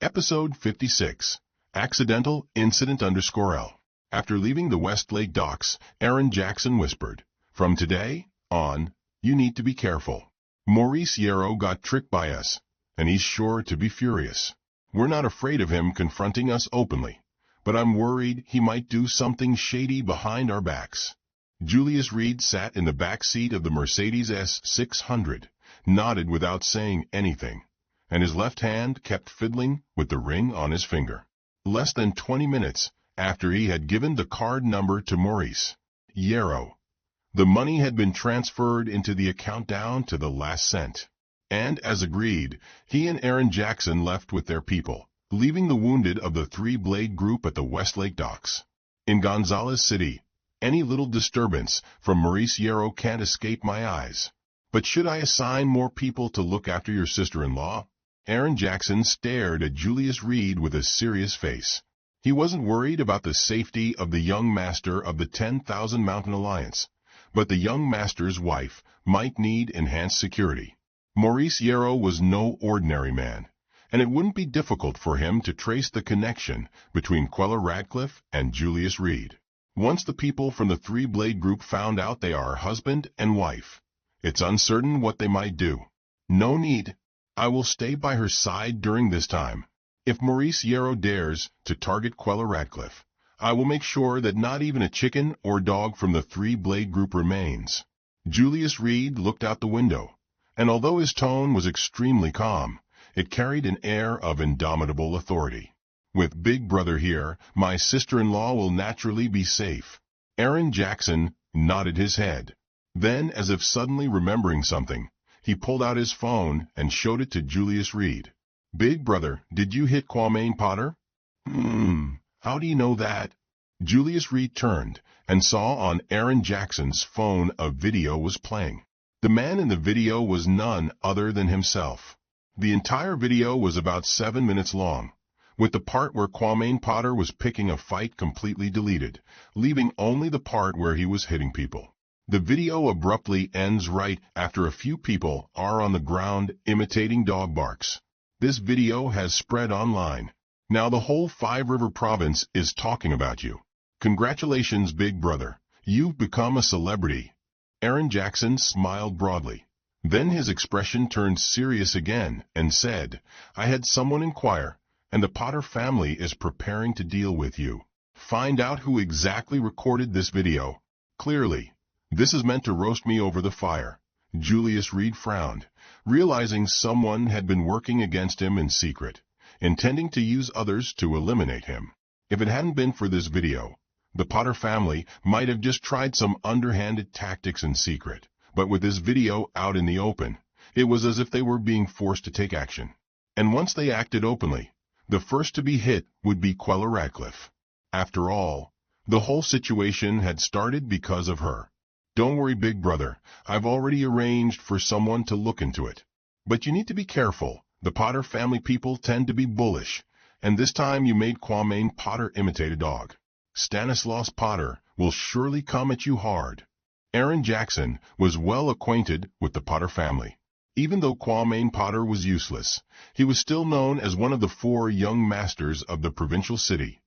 Episode 56, Accidental Incident _L. After leaving the Westlake docks, Aaron Jackson whispered, "From today on, you need to be careful. Maurice Yarrow got tricked by us, and he's sure to be furious. We're not afraid of him confronting us openly, but I'm worried he might do something shady behind our backs." Julius Reed sat in the back seat of the Mercedes S600, nodded without saying anything, and his left hand kept fiddling with the ring on his finger. Less than 20 minutes after he had given the card number to Maurice Yarrow, the money had been transferred into the account down to the last cent. And as agreed, he and Aaron Jackson left with their people, leaving the wounded of the Three Blade Group at the Westlake docks. In Gonzales City, any little disturbance from Maurice Yarrow can't escape my eyes. But should I assign more people to look after your sister-in-law? Aaron Jackson stared at Julius Reed with a serious face. He wasn't worried about the safety of the young master of the 10,000 Mountain Alliance, but the young master's wife might need enhanced security. Maurice Yarrow was no ordinary man, and it wouldn't be difficult for him to trace the connection between Quella Radcliffe and Julius Reed. Once the people from the Three Blade Group found out they are husband and wife, it's uncertain what they might do. No need. I will stay by her side during this time. If Maurice Yarrow dares to target Quella Radcliffe, I will make sure that not even a chicken or dog from the Three Blade Group remains. Julius Reed looked out the window, and although his tone was extremely calm, it carried an air of indomitable authority. With Big Brother here, my sister-in-law will naturally be safe. Aaron Jackson nodded his head. Then, as if suddenly remembering something, he pulled out his phone and showed it to Julius Reed. "Big Brother, did you hit Kwame Potter?" How do you know that?" Julius Reed turned and saw on Aaron Jackson's phone a video was playing. The man in the video was none other than himself. The entire video was about 7 minutes long, with the part where Kwame Potter was picking a fight completely deleted, leaving only the part where he was hitting people. The video abruptly ends right after a few people are on the ground imitating dog barks. This video has spread online. Now the whole Five River province is talking about you. Congratulations, Big Brother. You've become a celebrity. Aaron Jackson smiled broadly. Then his expression turned serious again and said, "I had someone inquire, and the Potter family is preparing to deal with you. Find out who exactly recorded this video. Clearly, this is meant to roast me over the fire." Julius Reed frowned, realizing someone had been working against him in secret, intending to use others to eliminate him. If it hadn't been for this video, the Potter family might have just tried some underhanded tactics in secret. But with this video out in the open, it was as if they were being forced to take action. And once they acted openly, the first to be hit would be Quella Radcliffe. After all, the whole situation had started because of her. "Don't worry, Big Brother. I've already arranged for someone to look into it. But you need to be careful. The Potter family people tend to be bullish, and this time you made Kwame Potter imitate a dog. Stanislaus Potter will surely come at you hard." Aaron Jackson was well acquainted with the Potter family. Even though Kwame Potter was useless, he was still known as one of the 4 young masters of the provincial city,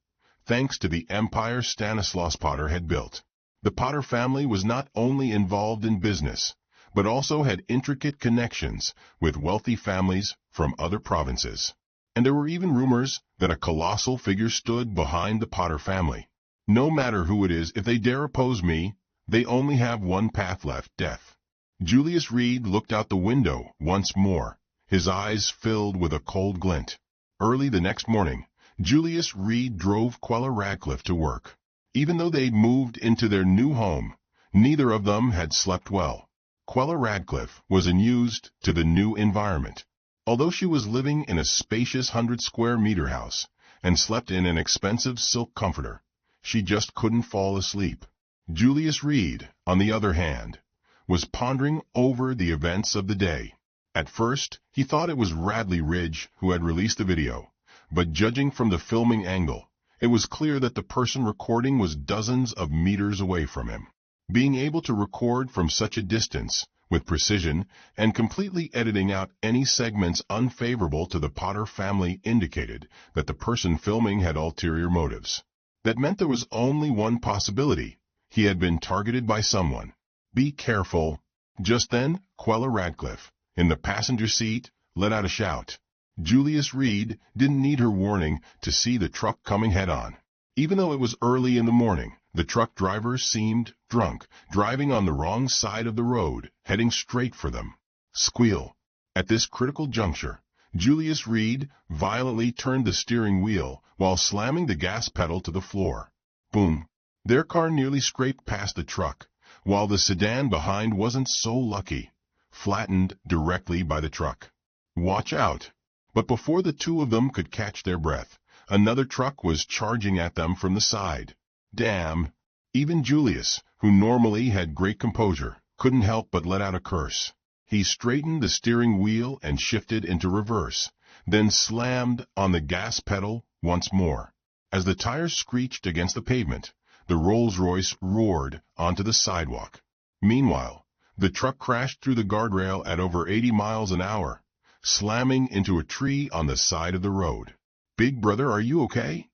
thanks to the empire Stanislaus Potter had built. The Potter family was not only involved in business, but also had intricate connections with wealthy families from other provinces. And there were even rumors that a colossal figure stood behind the Potter family. No matter who it is, if they dare oppose me, they only have one path left: death. Julius Reed looked out the window once more, his eyes filled with a cold glint. Early the next morning, Julius Reed drove Quella Radcliffe to work. Even though they'd moved into their new home, neither of them had slept well. Quella Radcliffe was unused to the new environment. Although she was living in a spacious 100-square-meter house and slept in an expensive silk comforter, she just couldn't fall asleep. Julius Reed, on the other hand, was pondering over the events of the day. At first, he thought it was Radley Ridge who had released the video, but judging from the filming angle, it was clear that the person recording was dozens of meters away from him. Being able to record from such a distance with precision and completely editing out any segments unfavorable to the Potter family indicated that the person filming had ulterior motives. That meant there was only one possibility. He had been targeted by someone. Be careful. Just then, Quella Radcliffe, in the passenger seat, let out a shout. Julius Reed didn't need her warning to see the truck coming head-on. Even though it was early in the morning, the truck driver seemed drunk, driving on the wrong side of the road, heading straight for them. Squeal. At this critical juncture, Julius Reed violently turned the steering wheel while slamming the gas pedal to the floor. Boom. Their car nearly scraped past the truck, while the sedan behind wasn't so lucky, flattened directly by the truck. Watch out. But before the two of them could catch their breath, another truck was charging at them from the side. Damn. Even Julius, who normally had great composure, couldn't help but let out a curse. He straightened the steering wheel and shifted into reverse, then slammed on the gas pedal once more. As the tires screeched against the pavement, the Rolls-Royce roared onto the sidewalk. Meanwhile, the truck crashed through the guardrail at over 80 miles an hour, slamming into a tree on the side of the road. Big brother, are you okay?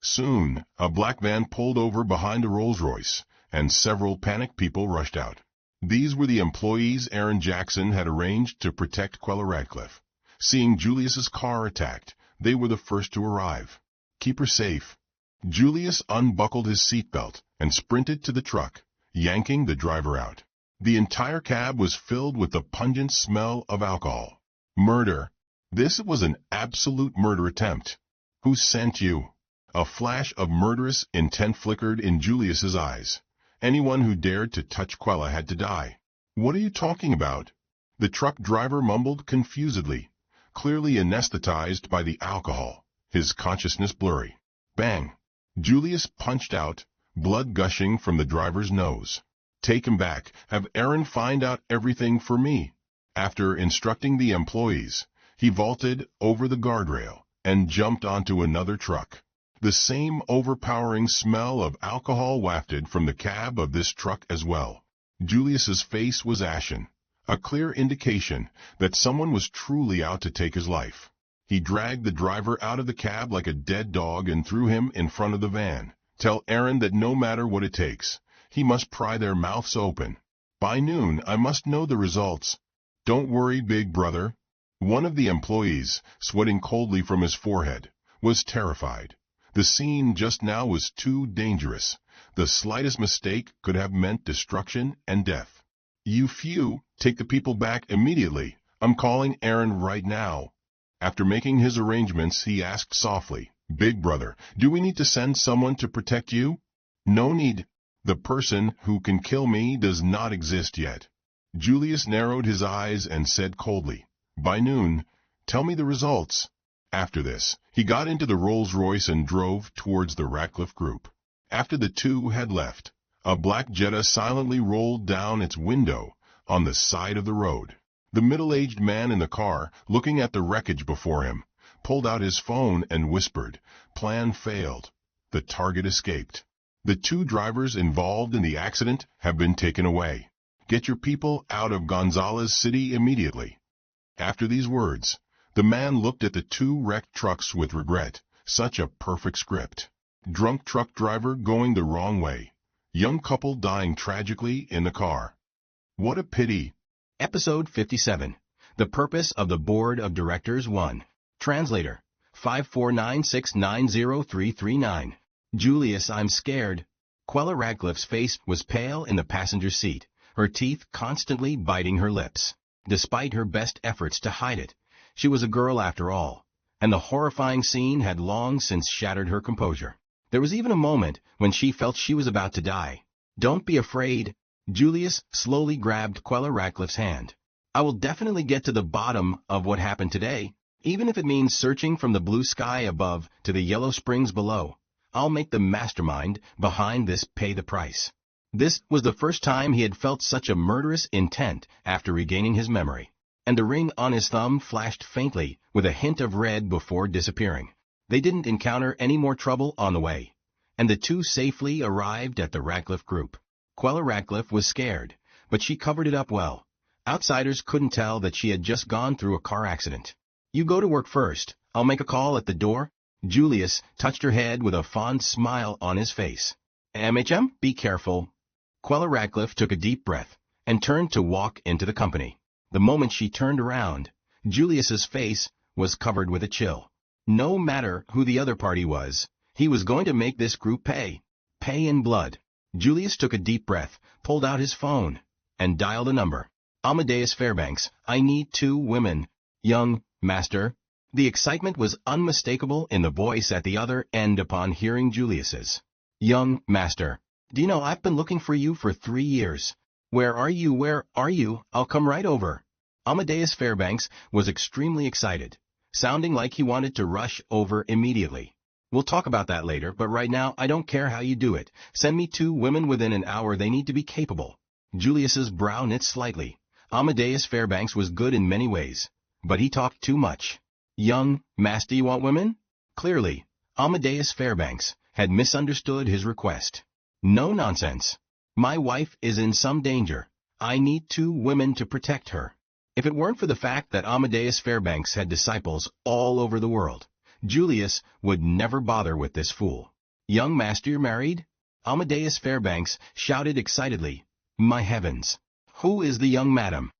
Soon, a black van pulled over behind a Rolls-Royce, and several panicked people rushed out. These were the employees Aaron Jackson had arranged to protect Quella Radcliffe. Seeing Julius's car attacked, they were the first to arrive. Keep her safe. Julius unbuckled his seatbelt and sprinted to the truck, yanking the driver out. The entire cab was filled with the pungent smell of alcohol. Murder. This was an absolute murder attempt. Who sent you? A flash of murderous intent flickered in Julius's eyes. Anyone who dared to touch Quella had to die. What are you talking about? The truck driver mumbled confusedly, clearly anesthetized by the alcohol, his consciousness blurry. Bang! Julius punched out, blood gushing from the driver's nose. Take him back. Have Aaron find out everything for me. After instructing the employees, he vaulted over the guardrail and jumped onto another truck. The same overpowering smell of alcohol wafted from the cab of this truck as well. Julius's face was ashen, a clear indication that someone was truly out to take his life. He dragged the driver out of the cab like a dead dog and threw him in front of the van. Tell Aaron that no matter what it takes, he must pry their mouths open. By noon, I must know the results. Don't worry, big brother. One of the employees, sweating coldly from his forehead, was terrified. The scene just now was too dangerous. The slightest mistake could have meant destruction and death. You few, take the people back immediately. I'm calling Aaron right now. After making his arrangements, he asked softly, Big brother, do we need to send someone to protect you? No need. The person who can kill me does not exist yet. Julius narrowed his eyes and said coldly, By noon, tell me the results. After this, he got into the Rolls-Royce and drove towards the Radcliffe Group. After the two had left, a black Jetta silently rolled down its window on the side of the road. The middle-aged man in the car, looking at the wreckage before him, pulled out his phone and whispered, Plan failed. The target escaped. The two drivers involved in the accident have been taken away. Get your people out of Gonzales City immediately. After these words, the man looked at the two wrecked trucks with regret. Such a perfect script. Drunk truck driver going the wrong way. Young couple dying tragically in the car. What a pity. Episode 57. The Purpose of the Board of Directors 1. Translator. 549690339. Julius, I'm scared. Quella Radcliffe's face was pale in the passenger seat, her teeth constantly biting her lips. Despite her best efforts to hide it, she was a girl after all, and the horrifying scene had long since shattered her composure. There was even a moment when she felt she was about to die. Don't be afraid. Julius slowly grabbed Quella Radcliffe's hand. I will definitely get to the bottom of what happened today, even if it means searching from the blue sky above to the yellow springs below. I'll make the mastermind behind this pay the price. This was the first time he had felt such a murderous intent after regaining his memory, and the ring on his thumb flashed faintly with a hint of red before disappearing. They didn't encounter any more trouble on the way, and the two safely arrived at the Radcliffe Group. Quella Radcliffe was scared, but she covered it up well. Outsiders couldn't tell that she had just gone through a car accident. You go to work first. I'll make a call at the door. Julius touched her head with a fond smile on his face. MHM, be careful. Quella Radcliffe took a deep breath and turned to walk into the company. The moment she turned around, Julius's face was covered with a chill. No matter who the other party was, he was going to make this group pay. Pay in blood. Julius took a deep breath, pulled out his phone, and dialed a number. Amadeus Fairbanks, I need 2 women. Young master. The excitement was unmistakable in the voice at the other end upon hearing Julius's. Young master. Do you know I've been looking for you for 3 years. Where are you? Where are you? I'll come right over. Amadeus Fairbanks was extremely excited, sounding like he wanted to rush over immediately. We'll talk about that later, but right now I don't care how you do it. Send me 2 women within an hour. They need to be capable. Julius's brow knit slightly. Amadeus Fairbanks was good in many ways, but he talked too much. Young master, you want women? Clearly, Amadeus Fairbanks had misunderstood his request. No nonsense. My wife is in some danger. I need 2 women to protect her. If it weren't for the fact that Amadeus Fairbanks had disciples all over the world, Julius would never bother with this fool. Young master, you're married? Amadeus Fairbanks shouted excitedly. My heavens! Who is the young madam?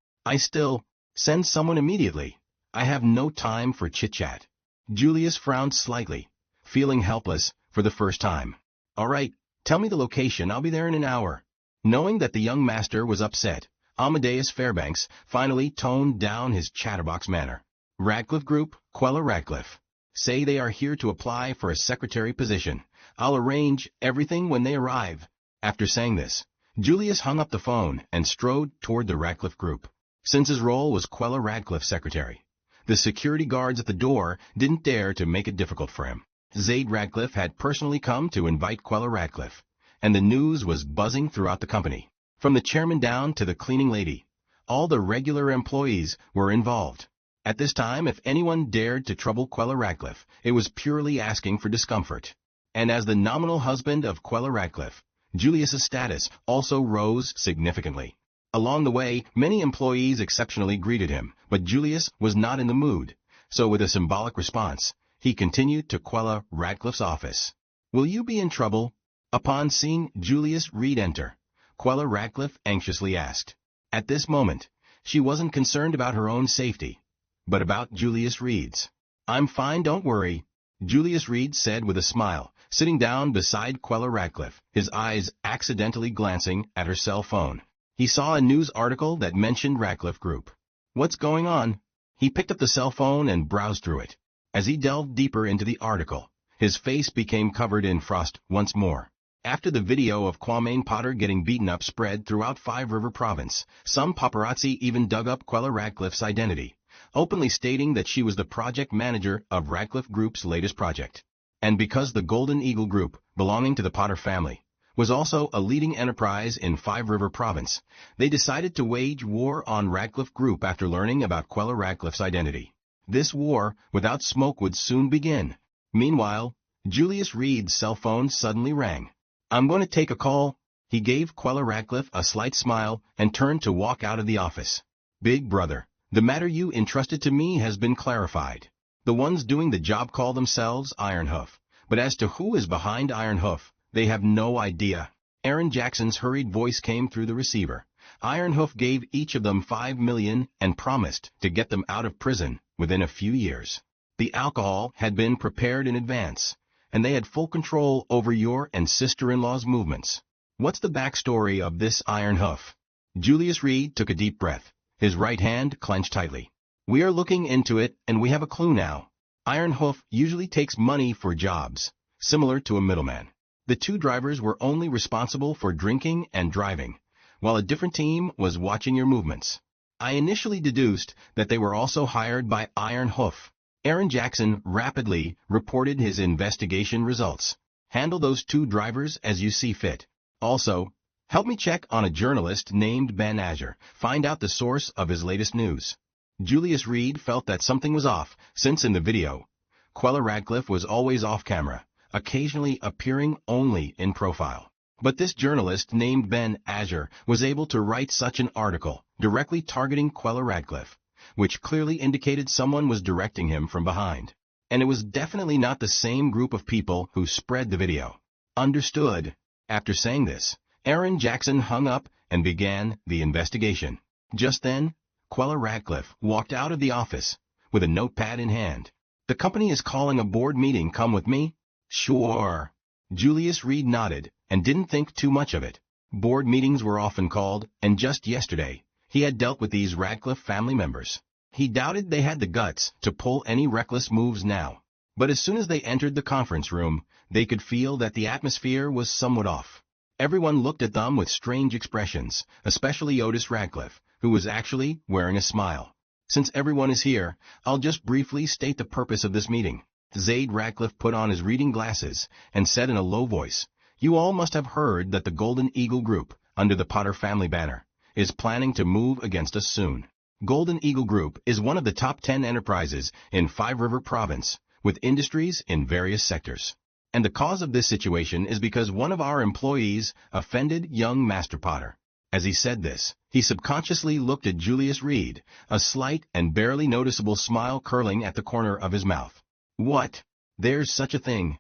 Send someone immediately. I have no time for chit-chat. Julius frowned slightly, feeling helpless for the first time. All right, tell me the location. I'll be there in an hour. Knowing that the young master was upset, Amadeus Fairbanks finally toned down his chatterbox manner. Radcliffe Group, Quella Radcliffe. Say they are here to apply for a secretary position. I'll arrange everything when they arrive. After saying this, Julius hung up the phone and strode toward the Radcliffe Group. Since his role was Quella Radcliffe's secretary, the security guards at the door didn't dare to make it difficult for him. Zaid Radcliffe had personally come to invite Quella Radcliffe, and the news was buzzing throughout the company. From the chairman down to the cleaning lady, all the regular employees were involved. At this time, if anyone dared to trouble Quella Radcliffe, it was purely asking for discomfort. And as the nominal husband of Quella Radcliffe, Julius's status also rose significantly. Along the way, many employees exceptionally greeted him, but Julius was not in the mood, so with a symbolic response, he continued to Quella Radcliffe's office. Will you be in trouble? Upon seeing Julius Reed enter, Quella Radcliffe anxiously asked. At this moment, she wasn't concerned about her own safety, but about Julius Reed's. I'm fine, don't worry, Julius Reed said with a smile, sitting down beside Quella Radcliffe, his eyes accidentally glancing at her cell phone. He saw a news article that mentioned Radcliffe Group. What's going on? He picked up the cell phone and browsed through it. As he delved deeper into the article, his face became covered in frost once more. After the video of Kwame Potter getting beaten up spread throughout Five River Province, some paparazzi even dug up Quella Radcliffe's identity, openly stating that she was the project manager of Radcliffe Group's latest project. And because the Golden Eagle Group, belonging to the Potter family, was also a leading enterprise in Five River Province, they decided to wage war on Radcliffe Group after learning about Quella Radcliffe's identity. This war, without smoke, would soon begin. Meanwhile, Julius Reed's cell phone suddenly rang. I'm going to take a call. He gave Quella Radcliffe a slight smile and turned to walk out of the office. Big brother, the matter you entrusted to me has been clarified. The ones doing the job call themselves Ironhoof, but as to who is behind Ironhoof, they have no idea. Aaron Jackson's hurried voice came through the receiver. Ironhoof gave each of them $5 million and promised to get them out of prison within a few years. The alcohol had been prepared in advance, and they had full control over your and sister-in-law's movements. What's the backstory of this Ironhoof? Julius Reed took a deep breath, his right hand clenched tightly. We are looking into it, and we have a clue now. Ironhoof usually takes money for jobs, similar to a middleman. The 2 drivers were only responsible for drinking and driving, while a different team was watching your movements. I initially deduced that they were also hired by Ironhoof. Aaron Jackson rapidly reported his investigation results. Handle those 2 drivers as you see fit. Also, help me check on a journalist named Ben Azure. Find out the source of his latest news. Julius Reed felt that something was off, since in the video, Quella Radcliffe was always off camera, occasionally appearing only in profile. But this journalist named Ben Azure was able to write such an article directly targeting Quella Radcliffe, which clearly indicated someone was directing him from behind. And it was definitely not the same group of people who spread the video. Understood. After saying this, Aaron Jackson hung up and began the investigation. Just then, Quella Radcliffe walked out of the office with a notepad in hand. The company is calling a board meeting. Come with me? Sure. Julius Reed nodded and didn't think too much of it. Board meetings were often called, and just yesterday, he had dealt with these Radcliffe family members. He doubted they had the guts to pull any reckless moves now. But as soon as they entered the conference room, they could feel that the atmosphere was somewhat off. Everyone looked at them with strange expressions, especially Otis Radcliffe, who was actually wearing a smile. Since everyone is here, I'll just briefly state the purpose of this meeting. Zaid Radcliffe put on his reading glasses and said in a low voice, "You all must have heard that the Golden Eagle Group, under the Potter family banner, is planning to move against us soon. Golden Eagle Group is one of the top 10 enterprises in Five River Province, with industries in various sectors. And the cause of this situation is because one of our employees offended young Master Potter." As he said this, he subconsciously looked at Julius Reed, a slight and barely noticeable smile curling at the corner of his mouth. "What? There's such a thing.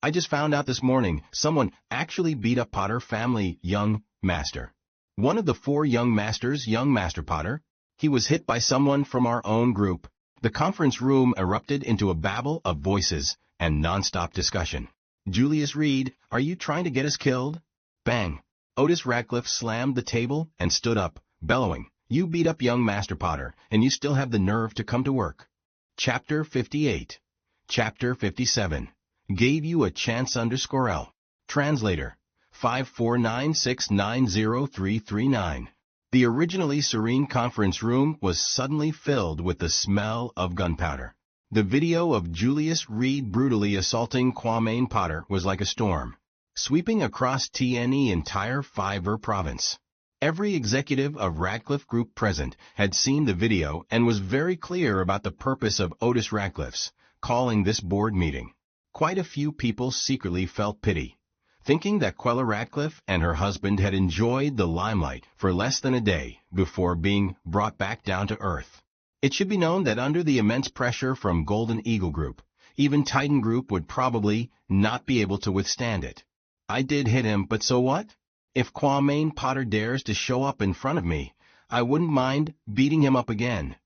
I just found out this morning someone actually beat up Potter family young master. One of the 4 young masters, young Master Potter. He was hit by someone from our own group." The conference room erupted into a babble of voices and non-stop discussion. "Julius Reed, are you trying to get us killed?" Bang! Otis Radcliffe slammed the table and stood up, bellowing, "You beat up young Master Potter, and you still have the nerve to come to work." Chapter 58. Chapter 57. Gave you a chance _L. Translator. 549690339. The originally serene conference room was suddenly filled with the smell of gunpowder. The video of Julius Reed brutally assaulting Kwame Potter was like a storm, sweeping across TNE entire Five River Province. Every executive of Radcliffe Group present had seen the video and was very clear about the purpose of Otis Radcliffe's calling this board meeting. Quite a few people secretly felt pity, thinking that Quella Radcliffe and her husband had enjoyed the limelight for less than a day before being brought back down to earth. It should be known that under the immense pressure from Golden Eagle Group, even Titan Group would probably not be able to withstand it. "I did hit him, but so what? If Kwame Potter dares to show up in front of me, I wouldn't mind beating him up again."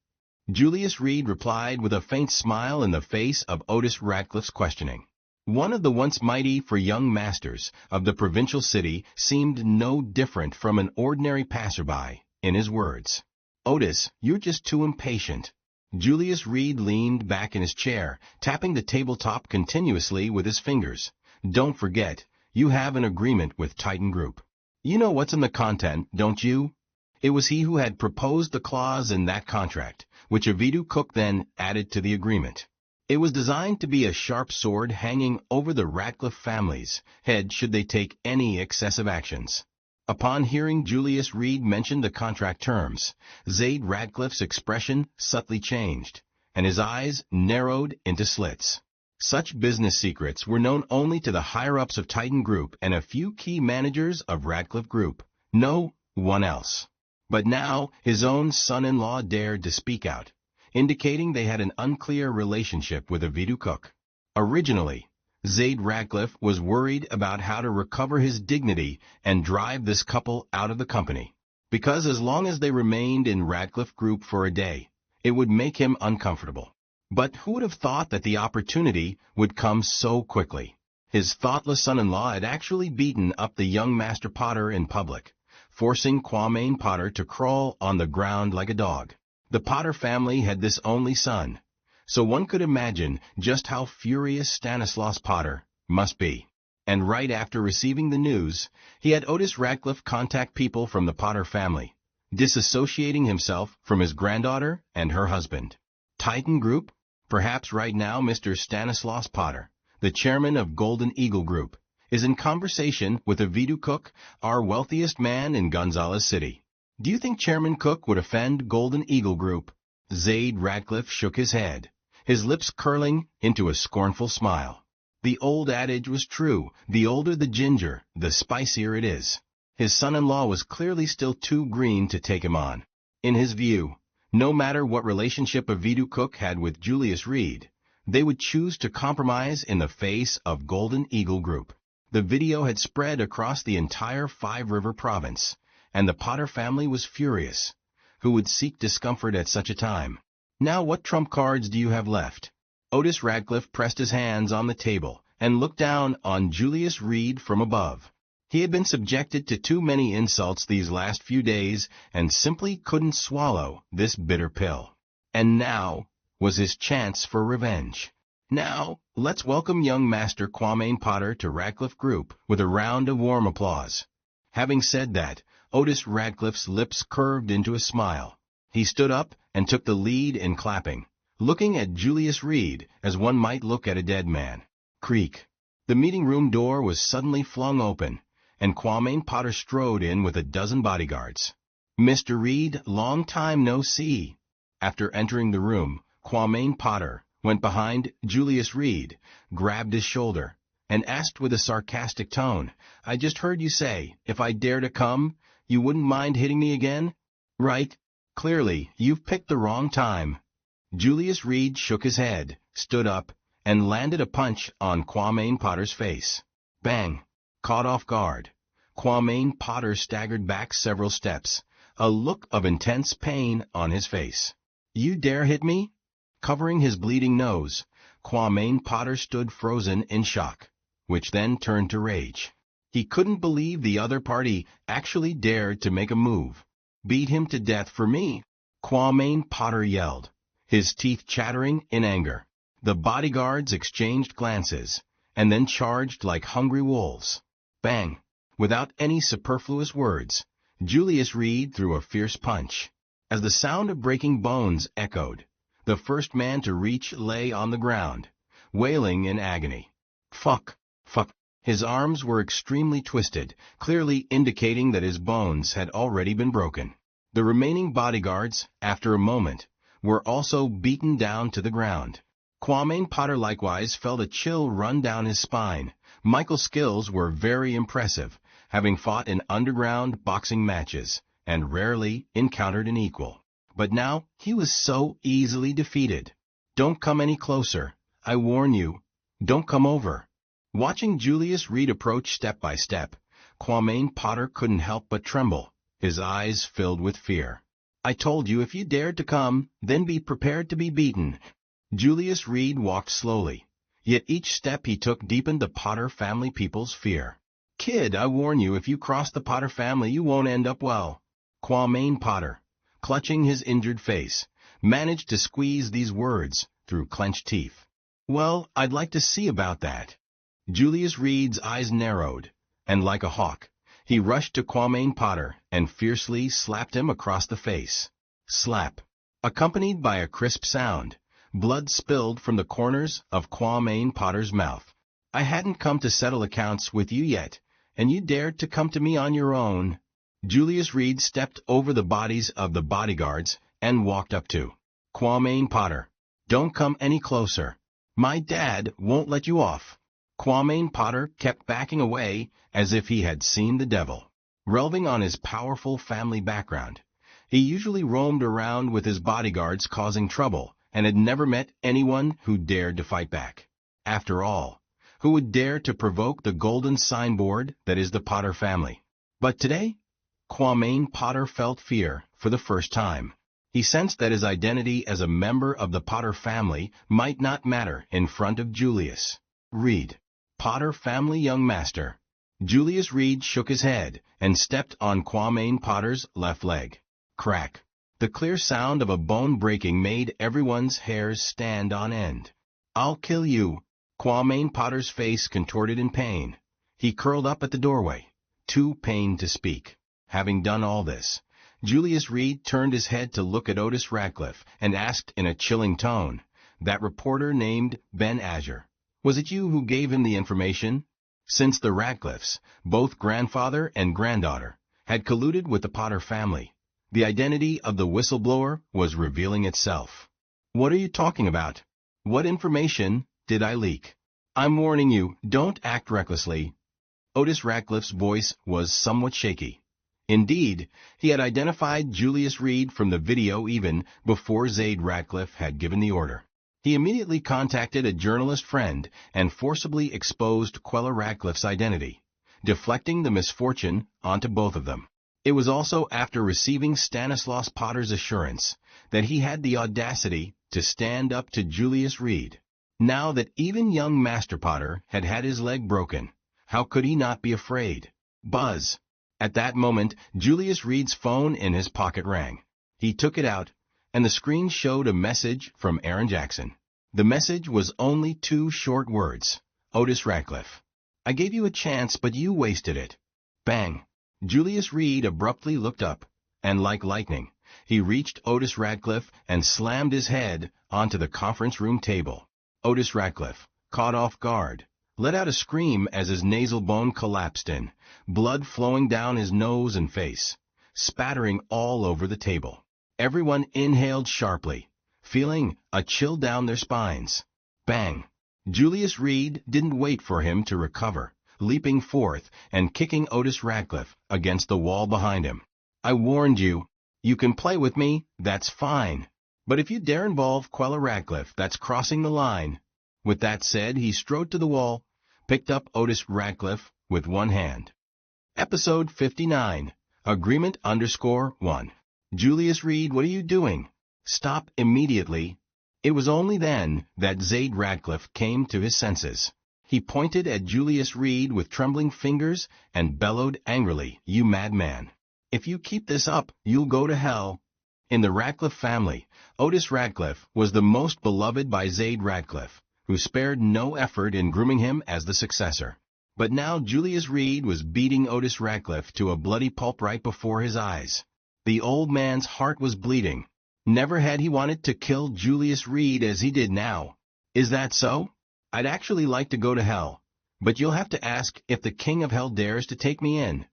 Julius Reed replied with a faint smile in the face of Otis Radcliffe's questioning. One of the once mighty for young masters of the provincial city seemed no different from an ordinary passerby in his words. "Otis, you're just too impatient." Julius Reed leaned back in his chair, tapping the tabletop continuously with his fingers. "Don't forget, you have an agreement with Titan Group. You know what's in the content, don't you?" It was he who had proposed the clause in that contract, which Avidu Cook then added to the agreement. It was designed to be a sharp sword hanging over the Radcliffe family's head should they take any excessive actions. Upon hearing Julius Reed mention the contract terms, Zaid Radcliffe's expression subtly changed, and his eyes narrowed into slits. Such business secrets were known only to the higher-ups of Titan Group and a few key managers of Radcliffe Group. No one else. But now his own son-in-law dared to speak out, indicating they had an unclear relationship with Avidu Cook. Originally, Zaid Radcliffe was worried about how to recover his dignity and drive this couple out of the company, because as long as they remained in Radcliffe Group for a day, it would make him uncomfortable. But who would have thought that the opportunity would come so quickly? His thoughtless son-in-law had actually beaten up the young Master Potter in public, forcing Kwame Potter to crawl on the ground like a dog. The Potter family had this only son, so one could imagine just how furious Stanislaus Potter must be. And right after receiving the news, he had Otis Radcliffe contact people from the Potter family, disassociating himself from his granddaughter and her husband. Titan Group? Perhaps right now Mr. Stanislaus Potter, the chairman of Golden Eagle Group, is in conversation with Avidu Cook, our wealthiest man in Gonzales City. Do you think Chairman Cook would offend Golden Eagle Group? Zaid Radcliffe shook his head, his lips curling into a scornful smile. The old adage was true. The older the ginger, the spicier it is. His son-in-law was clearly still too green to take him on. In his view, no matter what relationship a Vidu cook had with Julius Reed, they would choose to compromise in the face of Golden Eagle Group. The video had spread across the entire Five River province, and the Potter family was furious. Who would seek discomfort at such a time? Now what trump cards do you have left? Otis Radcliffe pressed his hands on the table and looked down on Julius Reed from above. He had been subjected to too many insults these last few days and simply couldn't swallow this bitter pill. And now was his chance for revenge. Now, let's welcome young Master Kwame Potter to Radcliffe Group with a round of warm applause. Having said that, Otis Radcliffe's lips curved into a smile. He stood up and took the lead in clapping, looking at Julius Reed as one might look at a dead man. Creak. The meeting room door was suddenly flung open, and Kwame Potter strode in with a dozen bodyguards. Mr. Reed, long time no see. After entering the room, Kwame Potter went behind Julius Reed, grabbed his shoulder, and asked with a sarcastic tone, I just heard you say, if I dare to come, you wouldn't mind hitting me again? Right. Clearly, you've picked the wrong time. Julius Reed shook his head, stood up, and landed a punch on Kwame Potter's face. Bang! Caught off guard, Kwame Potter staggered back several steps, a look of intense pain on his face. You dare hit me? Covering his bleeding nose, Kwame Potter stood frozen in shock, which then turned to rage. He couldn't believe the other party actually dared to make a move. Beat him to death for me, Kwame Potter yelled, his teeth chattering in anger. The bodyguards exchanged glances, and then charged like hungry wolves. Bang! Without any superfluous words, Julius Reed threw a fierce punch. As the sound of breaking bones echoed, the first man to reach lay on the ground, wailing in agony. Fuck! Fuck! His arms were extremely twisted, clearly indicating that his bones had already been broken. The remaining bodyguards, after a moment, were also beaten down to the ground. Kwame Potter likewise felt a chill run down his spine. Michael's skills were very impressive, having fought in underground boxing matches, and rarely encountered an equal. But now he was so easily defeated. Don't come any closer. I warn you. Don't come over. Watching Julius Reed approach step by step, Kwame Potter couldn't help but tremble, his eyes filled with fear. I told you if you dared to come, then be prepared to be beaten. Julius Reed walked slowly, yet each step he took deepened the Potter family people's fear. Kid, I warn you, if you cross the Potter family, you won't end up well. Kwame Potter, clutching his injured face, managed to squeeze these words through clenched teeth. Well, I'd like to see about that. Julius Reed's eyes narrowed, and like a hawk, he rushed to Kwame Potter and fiercely slapped him across the face. Slap. Accompanied by a crisp sound, blood spilled from the corners of Kwame Potter's mouth. I hadn't come to settle accounts with you yet, and you dared to come to me on your own. Julius Reed stepped over the bodies of the bodyguards and walked up to Kwame Potter. Don't come any closer. My dad won't let you off. Kwame Potter kept backing away as if he had seen the devil. Relving on his powerful family background, he usually roamed around with his bodyguards causing trouble and had never met anyone who dared to fight back. After all, who would dare to provoke the golden signboard that is the Potter family? But today, Kwame Potter felt fear for the first time. He sensed that his identity as a member of the Potter family might not matter in front of Julius Reed, Potter family young master. Julius Reed shook his head and stepped on Kwame Potter's left leg. Crack. The clear sound of a bone breaking made everyone's hairs stand on end. I'll kill you. Kwame Potter's face contorted in pain. He curled up at the doorway, too pained to speak. Having done all this, Julius Reed turned his head to look at Otis Radcliffe and asked in a chilling tone, that reporter named Ben Azure, was it you who gave him the information? Since the Radcliffes, both grandfather and granddaughter, had colluded with the Potter family, the identity of the whistleblower was revealing itself. What are you talking about? What information did I leak? I'm warning you, don't act recklessly. Otis Ratcliffe's voice was somewhat shaky. Indeed, he had identified Julius Reed from the video even before Zaid Ratcliffe had given the order. He immediately contacted a journalist friend and forcibly exposed Quella Ratcliffe's identity, deflecting the misfortune onto both of them. It was also after receiving Stanislaus Potter's assurance that he had the audacity to stand up to Julius Reed. Now that even young Master Potter had had his leg broken, how could he not be afraid? Buzz! At that moment, Julius Reed's phone in his pocket rang. He took it out, and the screen showed a message from Aaron Jackson. The message was only 2 short words. Otis Ratcliffe. I gave you a chance, but you wasted it. Bang! Julius Reed abruptly looked up, and like lightning, he reached Otis Ratcliffe and slammed his head onto the conference room table. Otis Ratcliffe, caught off guard, let out a scream as his nasal bone collapsed in, blood flowing down his nose and face, spattering all over the table. Everyone inhaled sharply, feeling a chill down their spines. Bang! Julius Reed didn't wait for him to recover, leaping forth and kicking Otis Ratcliffe against the wall behind him. I warned you. You can play with me, that's fine. But if you dare involve Quella Ratcliffe, that's crossing the line. With that said, he strode to the wall, picked up Otis Ratcliffe with one hand. Episode 59, Agreement_1. Julius Reed, what are you doing? Stop immediately. It was only then that Zaid Ratcliffe came to his senses. He pointed at Julius Reed with trembling fingers and bellowed angrily, You madman. If you keep this up, you'll go to hell. In the Ratcliffe family, Otis Ratcliffe was the most beloved by Zaid Ratcliffe, who spared no effort in grooming him as the successor. But now Julius Reed was beating Otis Ratcliffe to a bloody pulp right before his eyes. The old man's heart was bleeding. Never had he wanted to kill Julius Reed as he did now. Is that so? I'd actually like to go to hell, but you'll have to ask if the king of hell dares to take me in.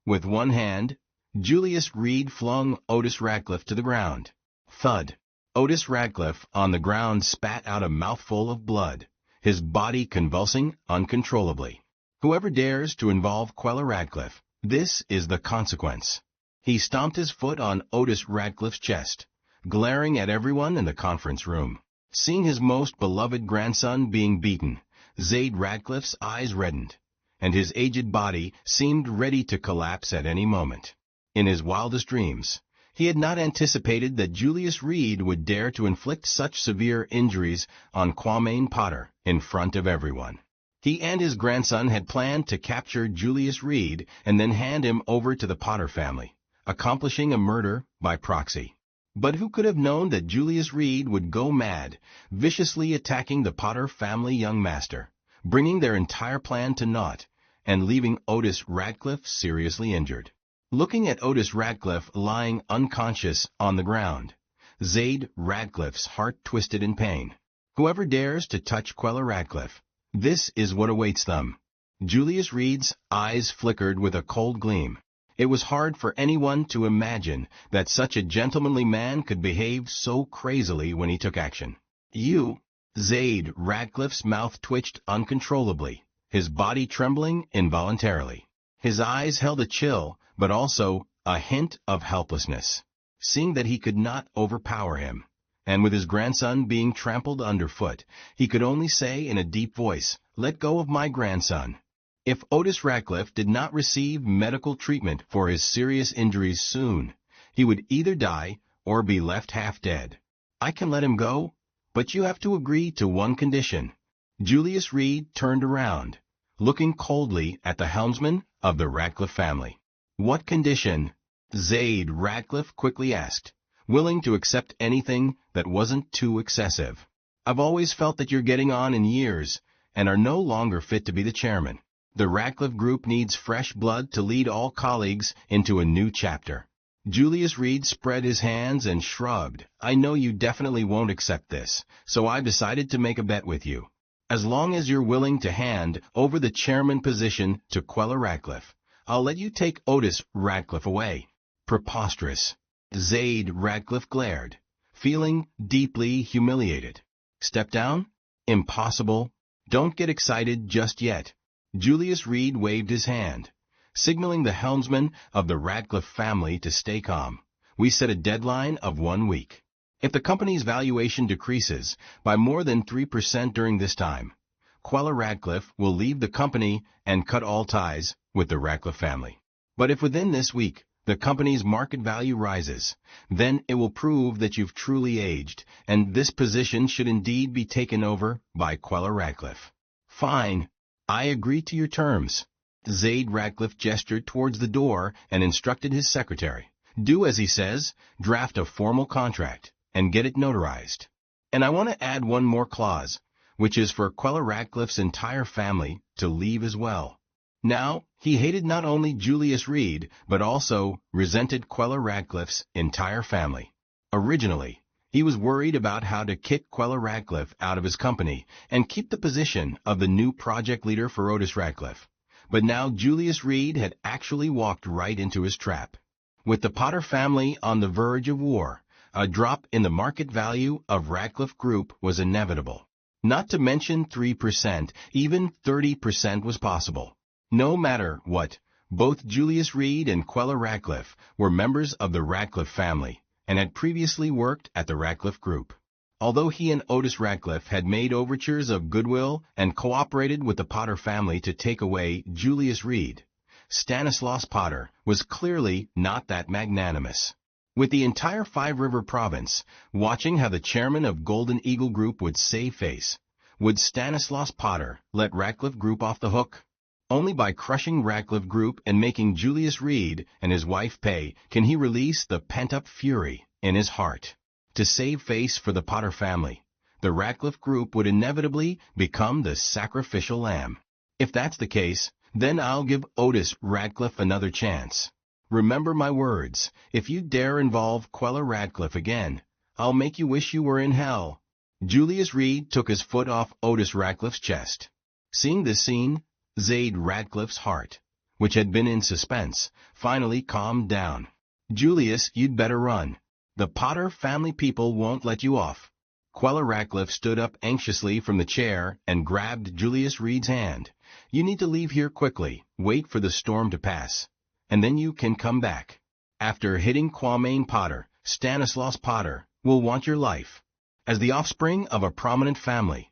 With one hand, Julius Reed flung Otis Ratcliffe to the ground. Thud. Otis Ratcliffe on the ground spat out a mouthful of blood, his body convulsing uncontrollably. Whoever dares to involve Quella Ratcliffe, this is the consequence. He stomped his foot on Otis Ratcliffe's chest, glaring at everyone in the conference room. Seeing his most beloved grandson being beaten, Zaid Ratcliffe's eyes reddened, and his aged body seemed ready to collapse at any moment. In his wildest dreams, he had not anticipated that Julius Reed would dare to inflict such severe injuries on Quamain Potter in front of everyone. He and his grandson had planned to capture Julius Reed and then hand him over to the Potter family, accomplishing a murder by proxy. But who could have known that Julius Reed would go mad, viciously attacking the Potter family young master, bringing their entire plan to naught, and leaving Otis Ratcliffe seriously injured. Looking at Otis Ratcliffe lying unconscious on the ground, Zaid Ratcliffe's heart twisted in pain. Whoever dares to touch Quella Ratcliffe, this is what awaits them. Julius Reed's eyes flickered with a cold gleam. It was hard for anyone to imagine that such a gentlemanly man could behave so crazily when he took action. You, Zaid Ratcliffe's mouth twitched uncontrollably, his body trembling involuntarily. His eyes held a chill, but also a hint of helplessness, seeing that he could not overpower him. And with his grandson being trampled underfoot, he could only say in a deep voice, Let go of my grandson. If Otis Ratcliffe did not receive medical treatment for his serious injuries soon, he would either die or be left half dead. I can let him go, but you have to agree to one condition. Julius Reed turned around, looking coldly at the helmsman of the Ratcliffe family. What condition? Zaid Ratcliffe quickly asked, willing to accept anything that wasn't too excessive. I've always felt that you're getting on in years and are no longer fit to be the chairman. The Ratcliffe Group needs fresh blood to lead all colleagues into a new chapter. Julius Reed spread his hands and shrugged. I know you definitely won't accept this, so I've decided to make a bet with you. As long as you're willing to hand over the chairman position to Quella Ratcliffe, I'll let you take Otis Ratcliffe away. Preposterous. Zaid Ratcliffe glared, feeling deeply humiliated. Step down? Impossible. Don't get excited just yet. Julius Reed waved his hand, signaling the helmsman of the Radcliffe family to stay calm. We set a deadline of 1 week. If the company's valuation decreases by more than 3% during this time, Quella Radcliffe will leave the company and cut all ties with the Radcliffe family. But if within this week the company's market value rises, then it will prove that you've truly aged, and this position should indeed be taken over by Quella Radcliffe. Fine. I agree to your terms. Zaid Radcliffe gestured towards the door and instructed his secretary. Do as he says, draft a formal contract, and get it notarized. And I want to add one more clause, which is for Quella Radcliffe's entire family to leave as well. Now, he hated not only Julius Reed, but also resented Quella Radcliffe's entire family. Originally, he was worried about how to kick Quella Radcliffe out of his company and keep the position of the new project leader for Otis Radcliffe. But now Julius Reed had actually walked right into his trap. With the Potter family on the verge of war, a drop in the market value of Radcliffe Group was inevitable. Not to mention 3%, even 30% was possible. No matter what, both Julius Reed and Quella Radcliffe were members of the Radcliffe family and had previously worked at the Radcliffe Group. Although he and Otis Radcliffe had made overtures of goodwill and cooperated with the Potter family to take away Julius Reed, Stanislaus Potter was clearly not that magnanimous. With the entire Five River province watching how the chairman of Golden Eagle Group would save face, would Stanislaus Potter let Radcliffe Group off the hook? Only by crushing Radcliffe Group and making Julius Reed and his wife pay can he release the pent-up fury in his heart. To save face for the Potter family, the Radcliffe Group would inevitably become the sacrificial lamb. If that's the case, then I'll give Otis Radcliffe another chance. Remember my words, if you dare involve Quella Radcliffe again, I'll make you wish you were in hell. Julius Reed took his foot off Otis Radcliffe's chest. Seeing this scene, Zaid Radcliffe's heart, which had been in suspense, finally calmed down. Julius, you'd better run. The Potter family people won't let you off. Quella Radcliffe stood up anxiously from the chair and grabbed Julius Reed's hand. You need to leave here quickly, wait for the storm to pass, and then you can come back. After hitting Quamain Potter, Stanislaus Potter will want your life. As the offspring of a prominent family,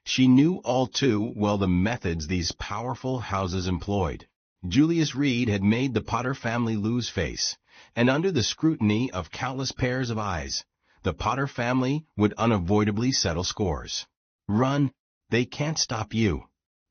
she knew all too well the methods these powerful houses employed. Julius Reed had made the Potter family lose face, and under the scrutiny of countless pairs of eyes, the Potter family would unavoidably settle scores. Run, they can't stop you.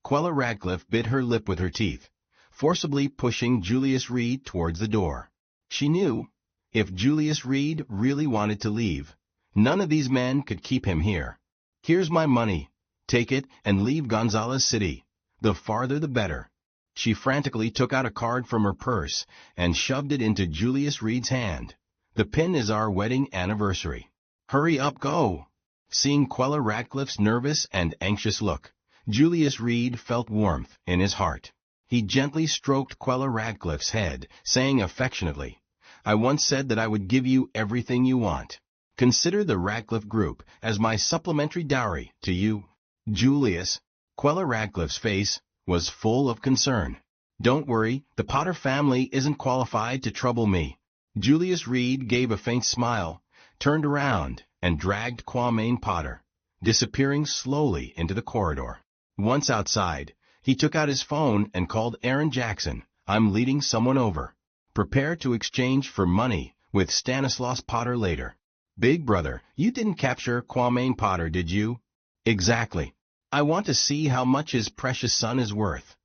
Quella Radcliffe bit her lip with her teeth, forcibly pushing Julius Reed towards the door. She knew, if Julius Reed really wanted to leave, none of these men could keep him here. Here's my money. Take it and leave Gonzales City. The farther the better. She frantically took out a card from her purse and shoved it into Julius Reed's hand. The pin is our wedding anniversary. Hurry up, go. Seeing Quella Radcliffe's nervous and anxious look, Julius Reed felt warmth in his heart. He gently stroked Quella Radcliffe's head, saying affectionately, I once said that I would give you everything you want. Consider the Radcliffe Group as my supplementary dowry to you. Julius, Quella Radcliffe's face was full of concern. Don't worry, the Potter family isn't qualified to trouble me. Julius Reed gave a faint smile, turned around, and dragged Quamain Potter, disappearing slowly into the corridor. Once outside, he took out his phone and called Aaron Jackson. I'm leading someone over. Prepare to exchange for money with Stanislaus Potter later. Big brother, you didn't capture Quamain Potter, did you? Exactly. I want to see how much his precious son is worth.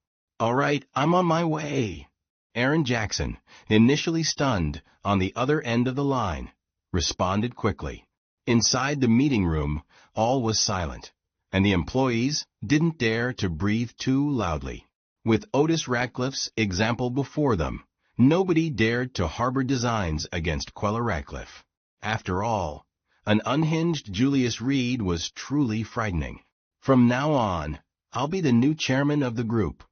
All right, I'm on my way. Aaron Jackson, initially stunned on the other end of the line, responded quickly. Inside the meeting room, all was silent, and the employees didn't dare to breathe too loudly. With Otis Radcliffe's example before them, nobody dared to harbor designs against Quella Radcliffe. After all, an unhinged Julius Reed was truly frightening. From now on, I'll be the new chairman of the group.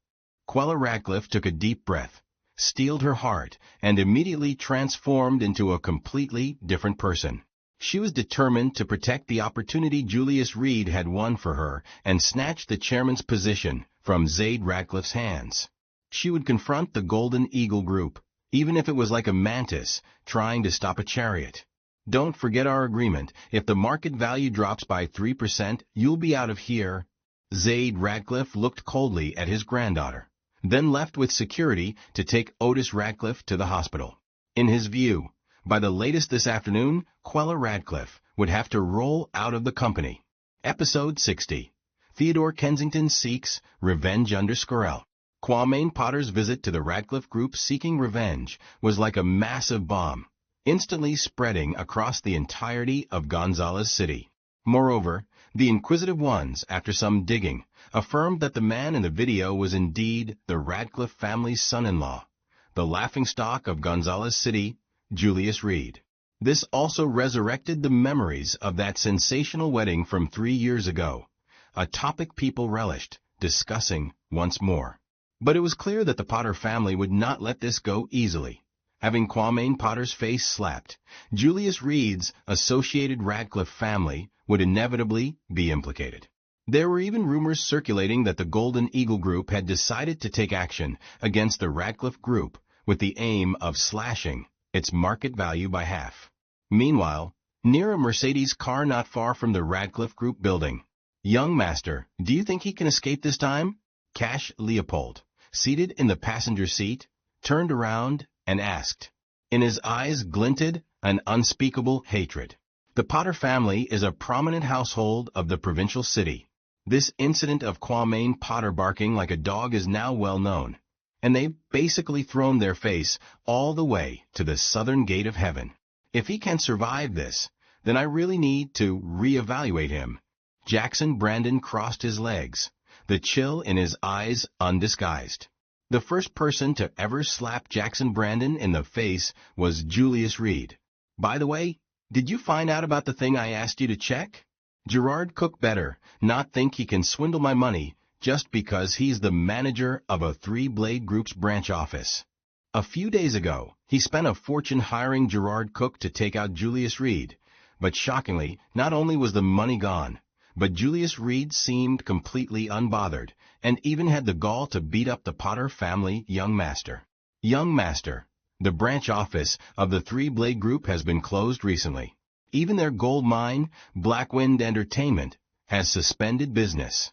Quella Radcliffe took a deep breath, steeled her heart, and immediately transformed into a completely different person. She was determined to protect the opportunity Julius Reed had won for her and snatch the chairman's position from Zaid Ratcliffe's hands. She would confront the Golden Eagle Group, even if it was like a mantis trying to stop a chariot. Don't forget our agreement. If the market value drops by 3%, you'll be out of here. Zaid Ratcliffe looked coldly at his granddaughter, then left with security to take Otis Ratcliffe to the hospital. In his view, by the latest this afternoon, Quella Radcliffe would have to roll out of the company. Episode 60. Theodore Kensington seeks revenge under Scorel. Kwame Potter's visit to the Radcliffe Group seeking revenge was like a massive bomb, instantly spreading across the entirety of Gonzales City. Moreover, the inquisitive ones, after some digging, affirmed that the man in the video was indeed the Radcliffe family's son-in-law, the laughingstock of Gonzales City, Julius Reed. This also resurrected the memories of that sensational wedding from 3 years ago, a topic people relished discussing once more. But it was clear that the Potter family would not let this go easily. Having Kwame Potter's face slapped, Julius Reed's associated Radcliffe family would inevitably be implicated. There were even rumors circulating that the Golden Eagle Group had decided to take action against the Radcliffe Group with the aim of slashing its market value by half. Meanwhile, near a Mercedes car not far from the Radcliffe Group building, "Young master, do you think he can escape this time?" Cash Leopold, seated in the passenger seat, turned around and asked. In his eyes glinted an unspeakable hatred. The Potter family is a prominent household of the provincial city. This incident of Kwame Potter barking like a dog is now well known, and they've basically thrown their face all the way to the southern gate of heaven. If he can survive this, then I really need to reevaluate him. Jackson Brandon crossed his legs, the chill in his eyes undisguised. The first person to ever slap Jackson Brandon in the face was Julius Reed. "By the way, did you find out about the thing I asked you to check? Gerard Cook better not think he can swindle my money just because he's the manager of a Three Blade Group's branch office." A few days ago, he spent a fortune hiring Gerard Cook to take out Julius Reed, but shockingly, not only was the money gone, but Julius Reed seemed completely unbothered, and even had the gall to beat up the Potter family young master. Young master, the branch office of the Three Blade Group has been closed recently. Even their gold mine, Blackwind Entertainment, has suspended business.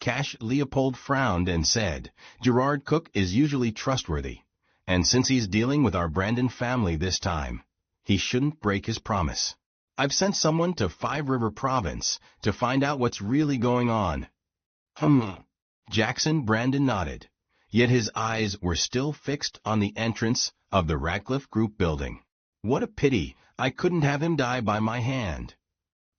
Cash Leopold frowned and said, "Gerard Cook is usually trustworthy, and since he's dealing with our Brandon family this time, he shouldn't break his promise. I've sent someone to Five River Province to find out what's really going on." Jackson Brandon nodded, yet his eyes were still fixed on the entrance of the Radcliffe Group building. "What a pity I couldn't have him die by my hand."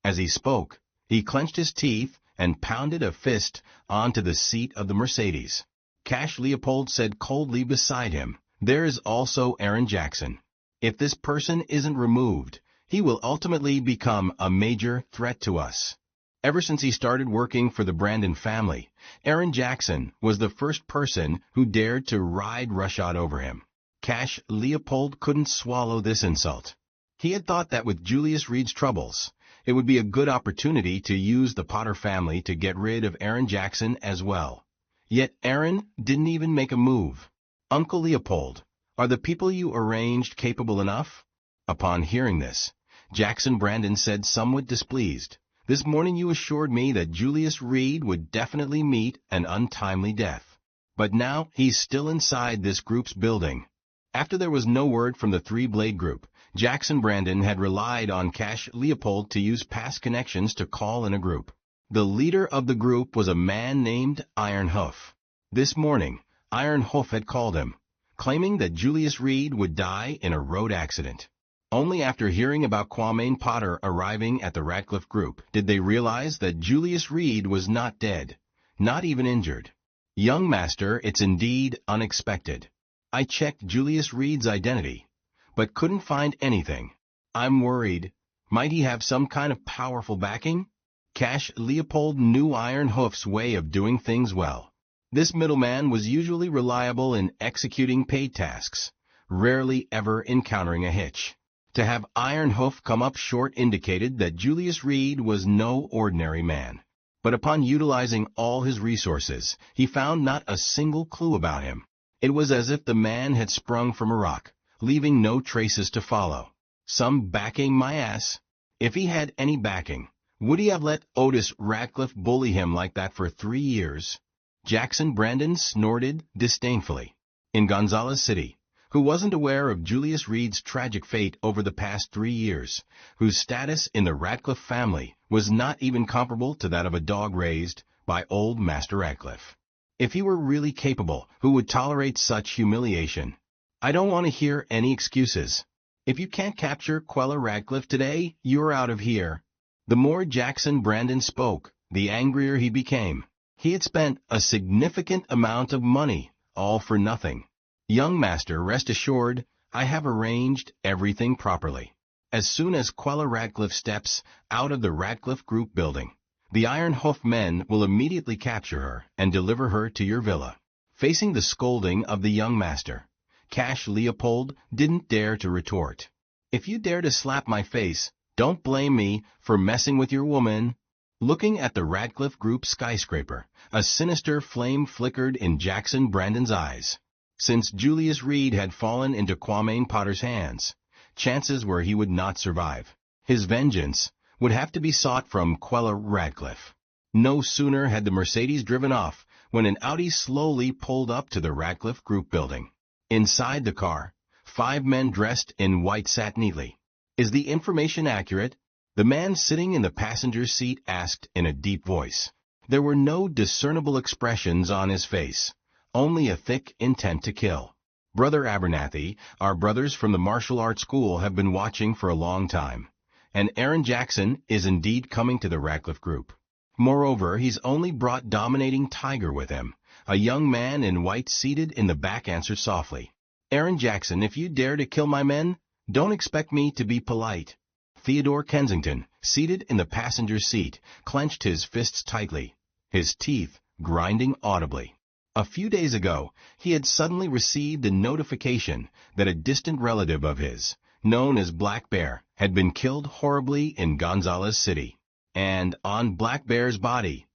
As he spoke, he clenched his teeth and pounded a fist onto the seat of the Mercedes. Cash Leopold said coldly beside him, "There is also Aaron Jackson. If this person isn't removed, he will ultimately become a major threat to us." Ever since he started working for the Brandon family, Aaron Jackson was the first person who dared to ride roughshod over him. Cash Leopold couldn't swallow this insult. He had thought that with Julius Reed's troubles, it would be a good opportunity to use the Potter family to get rid of Aaron Jackson as well. Yet Aaron didn't even make a move. "Uncle Leopold, are the people you arranged capable enough?" Upon hearing this, Jackson Brandon said somewhat displeased, "This morning you assured me that Julius Reed would definitely meet an untimely death. But now he's still inside this group's building." After there was no word from the Three Blade Group, Jackson Brandon had relied on Cash Leopold to use past connections to call in a group. The leader of the group was a man named Iron Hoof. This morning, Iron Hoof had called him, claiming that Julius Reed would die in a road accident. Only after hearing about Kwame Potter arriving at the Radcliffe Group did they realize that Julius Reed was not dead, not even injured. "Young master, it's indeed unexpected. I checked Julius Reed's identity, but couldn't find anything. I'm worried. Might he have some kind of powerful backing?" Cash Leopold knew Iron Hoof's way of doing things well. This middleman was usually reliable in executing paid tasks, rarely ever encountering a hitch. To have Iron Hoof come up short indicated that Julius Reed was no ordinary man. But upon utilizing all his resources, he found not a single clue about him. It was as if the man had sprung from a rock, leaving no traces to follow. Some backing, my ass. If he had any backing, would he have let Otis Ratcliffe bully him like that for 3 years? Jackson Brandon snorted disdainfully. In Gonzales City, who wasn't aware of Julius Reed's tragic fate over the past 3 years, whose status in the Ratcliffe family was not even comparable to that of a dog raised by old Master Ratcliffe. If he were really capable, who would tolerate such humiliation? I don't want to hear any excuses. If you can't capture Quella Ratcliffe today, you're out of here. The more Jackson Brandon spoke, the angrier he became. He had spent a significant amount of money, all for nothing. Young master, rest assured, I have arranged everything properly. As soon as Quella Ratcliffe steps out of the Ratcliffe Group building, the Iron Hoof men will immediately capture her and deliver her to your villa. Facing the scolding of the young master, Cash Leopold didn't dare to retort. If you dare to slap my face, don't blame me for messing with your woman. Looking at the Ratcliffe Group skyscraper, a sinister flame flickered in Jackson Brandon's eyes. Since Julius Reed had fallen into Kwame Potter's hands, chances were he would not survive. His vengeance would have to be sought from Quella Ratcliffe. No sooner had the Mercedes driven off when an Audi slowly pulled up to the Ratcliffe Group building. Inside the car, 5 men dressed in white sat neatly. Is the information accurate? The man sitting in the passenger seat asked in a deep voice. There were no discernible expressions on his face, only a thick intent to kill. Brother Abernathy, our brothers from the martial arts school have been watching for a long time, and Aaron Jackson is indeed coming to the Ratcliffe Group. Moreover, he's only brought Dominating Tiger with him. A young man in white seated in the back answered softly. Aaron Jackson, if you dare to kill my men, don't expect me to be polite. Theodore Kensington, seated in the passenger seat, clenched his fists tightly, his teeth grinding audibly. A few days ago, he had suddenly received a notification that a distant relative of his, known as Black Bear, had been killed horribly in Gonzales City. And on Black Bear's body,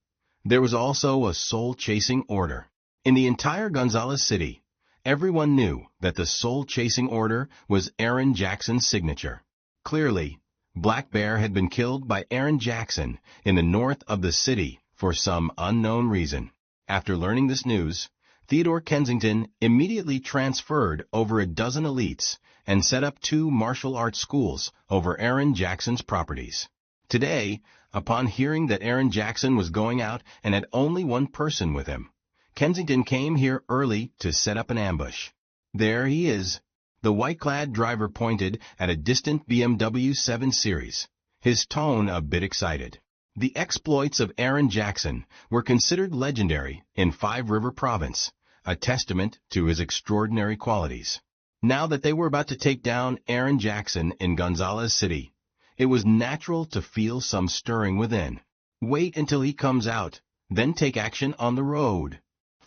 there was also a soul-chasing order. In the entire Gonzales City, everyone knew that the soul-chasing order was Aaron Jackson's signature. Clearly, Black Bear had been killed by Aaron Jackson in the north of the city for some unknown reason. After learning this news, Theodore Kensington immediately transferred over a dozen elites and set up 2 martial arts schools over Aaron Jackson's properties. Today, upon hearing that Aaron Jackson was going out and had only one person with him, Kensington came here early to set up an ambush. There he is. The white-clad driver pointed at a distant BMW 7 Series, his tone a bit excited. The exploits of Aaron Jackson were considered legendary in Five River Province, a testament to his extraordinary qualities. Now that they were about to take down Aaron Jackson in Gonzales City, it was natural to feel some stirring within. Wait until he comes out, then take action on the road.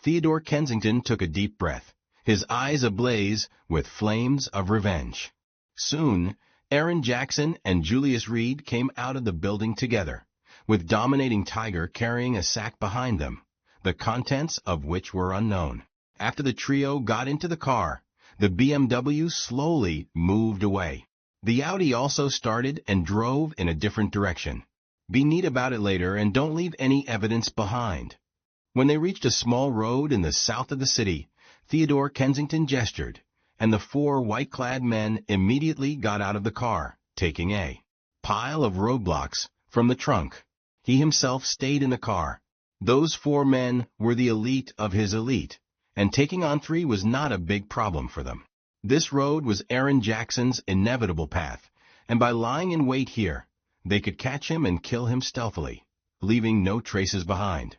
Theodore Kensington took a deep breath, his eyes ablaze with flames of revenge. Soon, Aaron Jackson and Julius Reed came out of the building together, with Dominating Tiger carrying a sack behind them, the contents of which were unknown. After the trio got into the car, the BMW slowly moved away. The Audi also started and drove in a different direction. Be neat about it later and don't leave any evidence behind. When they reached a small road in the south of the city, Theodore Kensington gestured, and the 4 white-clad men immediately got out of the car, taking a pile of roadblocks from the trunk. He himself stayed in the car. Those 4 men were the elite of his elite, and taking on 3 was not a big problem for them. This road was Aaron Jackson's inevitable path, and by lying in wait here, they could catch him and kill him stealthily, leaving no traces behind.